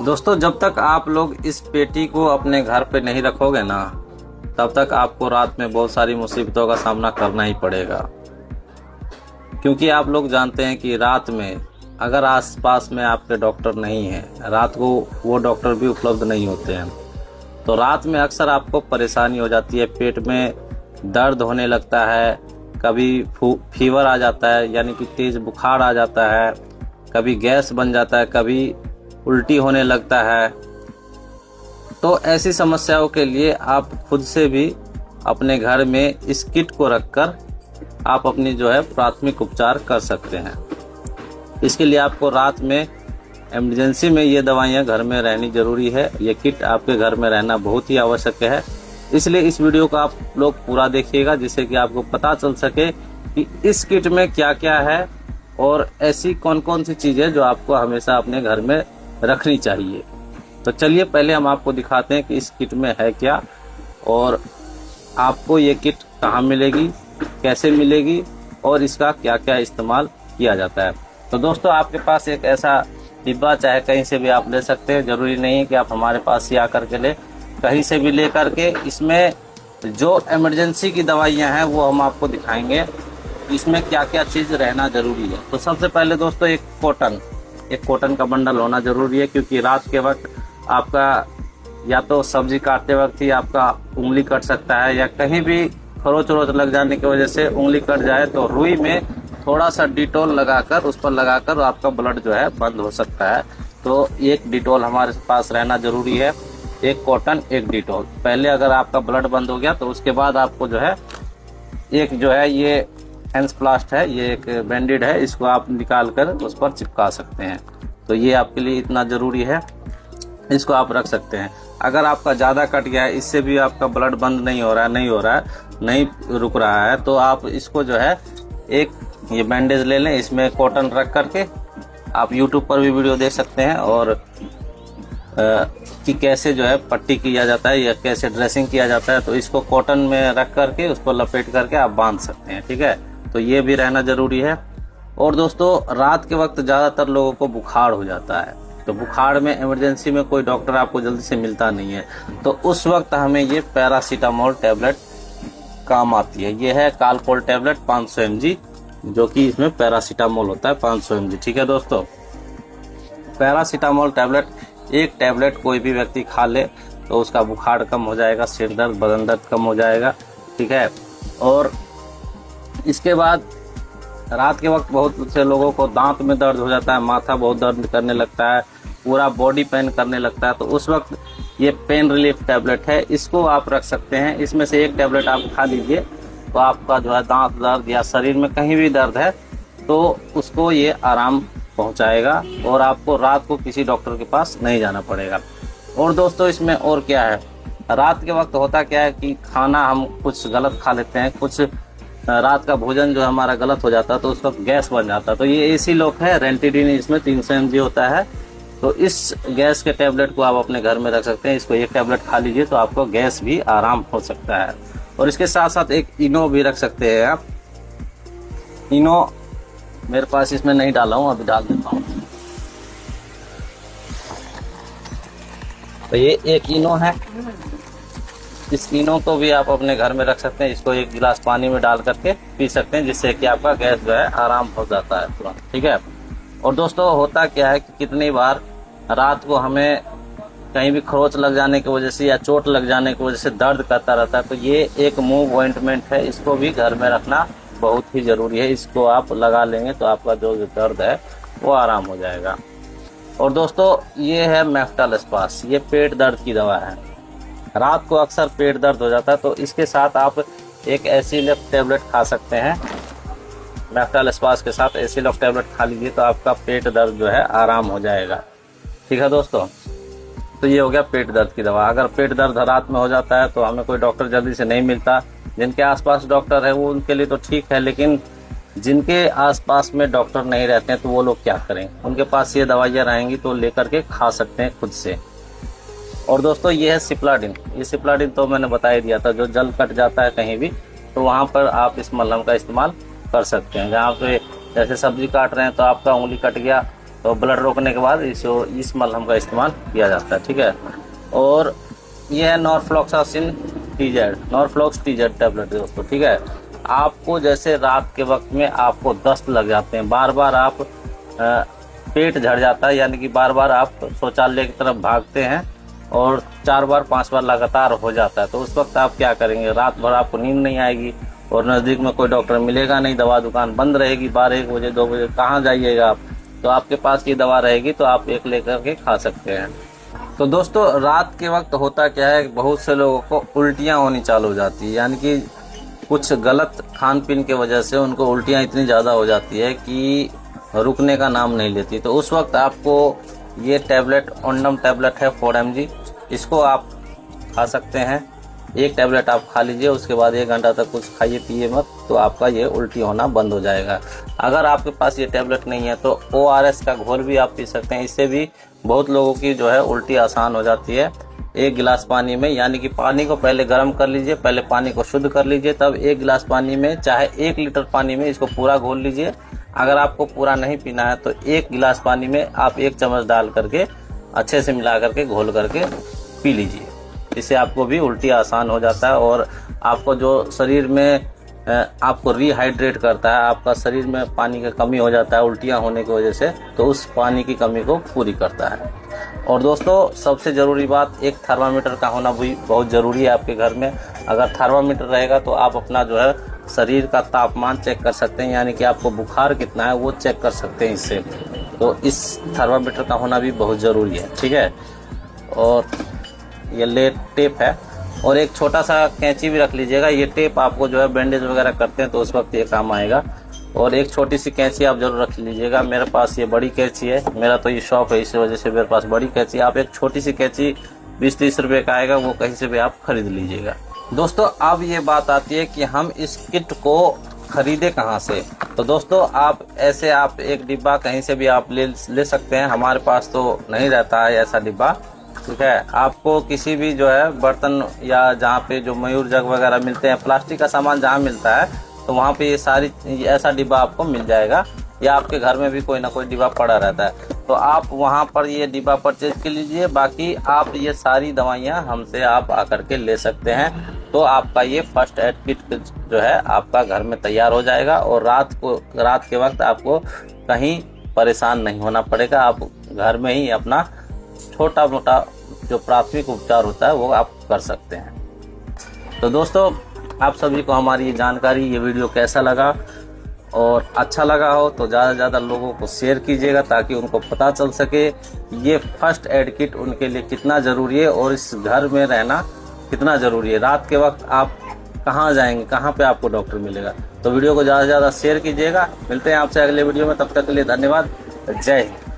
दोस्तों, जब तक आप लोग इस पेटी को अपने घर पे नहीं रखोगे ना, तब तक आपको रात में बहुत सारी मुसीबतों का सामना करना ही पड़ेगा। क्योंकि आप लोग जानते हैं कि रात में अगर आसपास में आपके डॉक्टर नहीं है, रात को वो डॉक्टर भी उपलब्ध नहीं होते हैं, तो रात में अक्सर आपको परेशानी हो जाती है। पेट में दर्द होने लगता है, कभी फीवर आ जाता है यानी कि तेज बुखार आ जाता है, कभी गैस बन जाता है, कभी उल्टी होने लगता है। तो ऐसी समस्याओं के लिए आप खुद से भी अपने घर में इस किट को रखकर आप अपनी प्राथमिक उपचार कर सकते हैं। इसके लिए आपको रात में इमरजेंसी में ये दवाइयाँ घर में रहनी जरूरी है। ये किट आपके घर में रहना बहुत ही आवश्यक है। इसलिए इस वीडियो को आप लोग पूरा देखिएगा, जिससे कि आपको पता चल सके कि इस किट में क्या क्या है और ऐसी कौन कौन सी चीज़ें जो आपको हमेशा अपने घर में रखनी चाहिए। तो चलिए पहले हम आपको दिखाते हैं कि इस किट में है क्या और आपको ये किट कहाँ मिलेगी, कैसे मिलेगी और इसका क्या क्या इस्तेमाल किया जाता है। तो दोस्तों, आपके पास एक ऐसा डिब्बा चाहे कहीं से भी आप ले सकते हैं, जरूरी नहीं है कि आप हमारे पास ही आकर के ले, कहीं से भी ले करके इसमें जो इमरजेंसी की दवाइयाँ हैं वो हम आपको दिखाएंगे, इसमें क्या क्या चीज़ रहना जरूरी है। तो सबसे पहले दोस्तों एक कॉटन का बंडल होना जरूरी है, क्योंकि रात के वक्त आपका या तो सब्जी काटते वक्त ही आपका उंगली कट सकता है, या कहीं भी खरोच वरोच लग जाने की वजह से उंगली कट जाए तो रुई में थोड़ा सा डिटॉल लगाकर उस पर लगाकर आपका ब्लड बंद हो सकता है। तो एक डिटॉल हमारे पास रहना जरूरी है, एक कॉटन एक डिटॉल। पहले अगर आपका ब्लड बंद हो गया तो उसके बाद आपको एक ये हैंड्सप्लास्ट है, ये एक बैंडेड है, इसको आप निकाल कर उस पर चिपका सकते हैं। तो ये आपके लिए इतना ज़रूरी है, इसको आप रख सकते हैं। अगर आपका ज़्यादा कट गया है, इससे भी आपका ब्लड बंद नहीं हो रहा है, नहीं रुक रहा है, तो आप इसको एक ये बैंडेज ले लें, इसमें कॉटन रख करके आप YouTube पर भी वीडियो देख सकते हैं और कि कैसे पट्टी किया जाता है या कैसे ड्रेसिंग किया जाता है। तो इसको कॉटन में रख करके उसको लपेट करके आप बांध सकते हैं, ठीक है। तो ये भी रहना जरूरी है। और दोस्तों, रात के वक्त ज़्यादातर लोगों को बुखार हो जाता है, तो बुखार में इमरजेंसी में कोई डॉक्टर आपको जल्दी से मिलता नहीं है, तो उस वक्त हमें ये पैरासीटामोल टैबलेट काम आती है। ये है कालपोल टैबलेट 500 mg, जो कि इसमें पैरासीटामोल होता है 500 mg, ठीक है दोस्तों। पैरासीटामोल टैबलेट एक टैबलेट कोई भी व्यक्ति खा ले तो उसका बुखार कम हो जाएगा, सिर दर्द बदन दर्द कम हो जाएगा, ठीक है। और इसके बाद रात के वक्त बहुत से लोगों को दांत में दर्द हो जाता है, माथा बहुत दर्द करने लगता है, पूरा बॉडी पेन करने लगता है, तो उस वक्त ये पेन रिलीफ टैबलेट है, इसको आप रख सकते हैं। इसमें से एक टैबलेट आप खा लीजिए तो आपका दांत दर्द या शरीर में कहीं भी दर्द है तो उसको ये आराम पहुंचाएगा और आपको रात को किसी डॉक्टर के पास नहीं जाना पड़ेगा। और दोस्तों, इसमें और क्या है, रात के वक्त होता क्या है कि खाना हम कुछ गलत खा लेते हैं, कुछ रात का भोजन हमारा गलत हो जाता है तो उस वक्त गैस बन जाता है। तो ये एसी लॉक है, रेंटिडीन इसमें 300 mg होता है। तो इस गैस के टैबलेट को आप अपने घर में रख सकते हैं, इसको एक टैबलेट खा लीजिए तो आपको गैस भी आराम हो सकता है। और इसके साथ साथ एक इनो भी रख सकते हैं आप। इनो मेरे पास इसमें नहीं डाला हूँ, अभी डाल देता हूँ। तो ये एक इनो है, इस इनो को भी आप अपने घर में रख सकते हैं, इसको एक गिलास पानी में डाल करके पी सकते हैं, जिससे कि आपका गैस आराम हो जाता है तुरंत, ठीक है। और दोस्तों, होता क्या है कि कितनी बार रात को हमें कहीं भी खरोच लग जाने की वजह से या चोट लग जाने की वजह से दर्द करता रहता है, तो ये एक मूव ऑइंटमेंट है, इसको भी घर में रखना बहुत ही जरूरी है। इसको आप लगा लेंगे तो आपका जो दर्द है वो आराम हो जाएगा। और दोस्तों, ये है मेफ्टल स्पास, ये पेट दर्द की दवा है। रात को अक्सर पेट दर्द हो जाता है तो इसके साथ आप एक एसिलॉक टैबलेट खा सकते हैं। मेफ्टल स्पास के साथ एसिलॉक टैबलेट खा लीजिए तो आपका पेट दर्द आराम हो जाएगा, ठीक है दोस्तों। तो ये हो गया पेट दर्द की दवा। अगर पेट दर्द रात में हो जाता है तो हमें कोई डॉक्टर जल्दी से नहीं मिलता, जिनके आसपास डॉक्टर है वो उनके लिए तो ठीक है, लेकिन जिनके आसपास में डॉक्टर नहीं रहते हैं तो वो लोग क्या करें, उनके पास ये दवाइयाँ रहेंगी तो लेकर के खा सकते हैं खुद से। और दोस्तों, ये है सिप्लाडिन। ये सिप्लाडिन तो मैंने बता ही दिया था, जो जल कट जाता है कहीं भी तो वहाँ पर आप इस मलहम का इस्तेमाल कर सकते हैं। जहाँ पे जैसे सब्जी काट रहे हैं तो आपका उंगली कट गया तो ब्लड रोकने के बाद इस मलहम का इस्तेमाल किया जाता है, ठीक है। और ये है नॉरफ्लॉक्सासिन टीजेड, नॉरफ्लॉक्स टीजेड टैबलेट दोस्तों, ठीक है। आपको जैसे रात के वक्त में आपको दस्त लग जाते हैं, बार बार आप पेट झड़ जाता है, यानी कि बार बार आप शौचालय की तरफ भागते हैं और 4 बार 5 बार लगातार हो जाता है, तो उस वक्त आप क्या करेंगे, रात भर आपको नींद नहीं आएगी और नज़दीक में कोई डॉक्टर मिलेगा नहीं, दवा दुकान बंद रहेगी, 12-1 बजे 2 बजे कहाँ जाइएगा आप। तो आपके पास ये दवा रहेगी तो आप एक लेकर के खा सकते हैं। तो दोस्तों रात के वक्त होता क्या है, बहुत से लोगों को उल्टियाँ होनी चालू हो जाती है, यानी कि कुछ गलत खान पीन की वजह से उनको उल्टियाँ इतनी ज़्यादा हो जाती है कि रुकने का नाम नहीं लेती। तो उस वक्त आपको ये टैबलेट ओंडम टैबलेट है 4 mg, इसको आप खा सकते हैं। एक टैबलेट आप खा लीजिए, उसके बाद 1 घंटा तक कुछ खाइए पिए मत, तो आपका ये उल्टी होना बंद हो जाएगा। अगर आपके पास ये टैबलेट नहीं है तो ORS का घोल भी आप पी सकते हैं, इससे भी बहुत लोगों की जो है उल्टी आसान हो जाती है। 1 गिलास पानी में, यानी कि पानी को पहले गर्म कर लीजिए, पहले पानी को शुद्ध कर लीजिए, तब 1 गिलास पानी में चाहे 1 लीटर पानी में इसको पूरा घोल लीजिए। अगर आपको पूरा नहीं पीना है तो 1 गिलास पानी में आप 1 चम्मच डाल करके अच्छे से मिला करके घोल करके पी लीजिए। इससे आपको भी उल्टी आसान हो जाता है और आपको जो शरीर में आपको रिहाइड्रेट करता है, आपका शरीर में पानी की कमी हो जाता है उल्टियाँ होने की वजह से, तो उस पानी की कमी को पूरी करता है। और दोस्तों सबसे ज़रूरी बात, एक थर्मामीटर का होना भी बहुत ज़रूरी है आपके घर में। अगर थर्मामीटर रहेगा तो आप अपना जो है शरीर का तापमान चेक कर सकते हैं, यानी कि आपको बुखार कितना है वो चेक कर सकते हैं इससे। तो इस थर्मामीटर का होना भी बहुत ज़रूरी है, ठीक है। और ये लेड टेप है और एक छोटा सा कैंची भी रख लीजिएगा। ये टेप आपको जो है बैंडेज वगैरह करते हैं तो उस वक्त ये काम आएगा। और एक छोटी सी कैंची आप जरूर रख लीजिएगा। मेरे पास ये बड़ी कैंची है, मेरा तो ये शॉप है, इसी वजह से मेरे पास बड़ी कैंची। आप एक छोटी सी कैंची 20-30 रुपए का आएगा, वो कहीं से भी आप खरीद लीजिएगा। दोस्तों अब ये बात आती है कि हम इस किट को खरीदे कहाँ से। तो दोस्तों आप एक डिब्बा कहीं से भी आप ले सकते हैं। हमारे पास तो नहीं रहता है ऐसा डिब्बा, ठीक है। आपको किसी भी जो है बर्तन या जहाँ पे जो मयूर जग वगैरह मिलते हैं, प्लास्टिक का सामान जहाँ मिलता है, तो वहाँ पे ये ऐसा डिब्बा आपको मिल जाएगा, या आपके घर में भी कोई ना कोई डिब्बा पड़ा रहता है, तो आप वहाँ पर ये डिब्बा परचेज कर लीजिए। बाकी आप ये सारी दवाइयाँ हमसे आप आकर के ले सकते हैं। तो आपका ये फर्स्ट एड किट जो है आपका घर में तैयार हो जाएगा और रात के वक्त आपको कहीं परेशान नहीं होना पड़ेगा। आप घर में ही अपना छोटा मोटा जो प्राथमिक उपचार होता है वो आप कर सकते हैं। तो दोस्तों आप सभी को हमारी ये जानकारी, ये वीडियो कैसा लगा, और अच्छा लगा हो तो ज़्यादा से ज़्यादा लोगों को शेयर कीजिएगा ताकि उनको पता चल सके ये फर्स्ट एड किट उनके लिए कितना ज़रूरी है और इस घर में रहना कितना ज़रूरी है। रात के वक्त आप कहाँ जाएंगे, कहाँ पे आपको डॉक्टर मिलेगा। तो वीडियो को ज़्यादा से ज़्यादा शेयर कीजिएगा। मिलते हैं आपसे अगले वीडियो में, तब तक के लिए धन्यवाद। जय हिंद।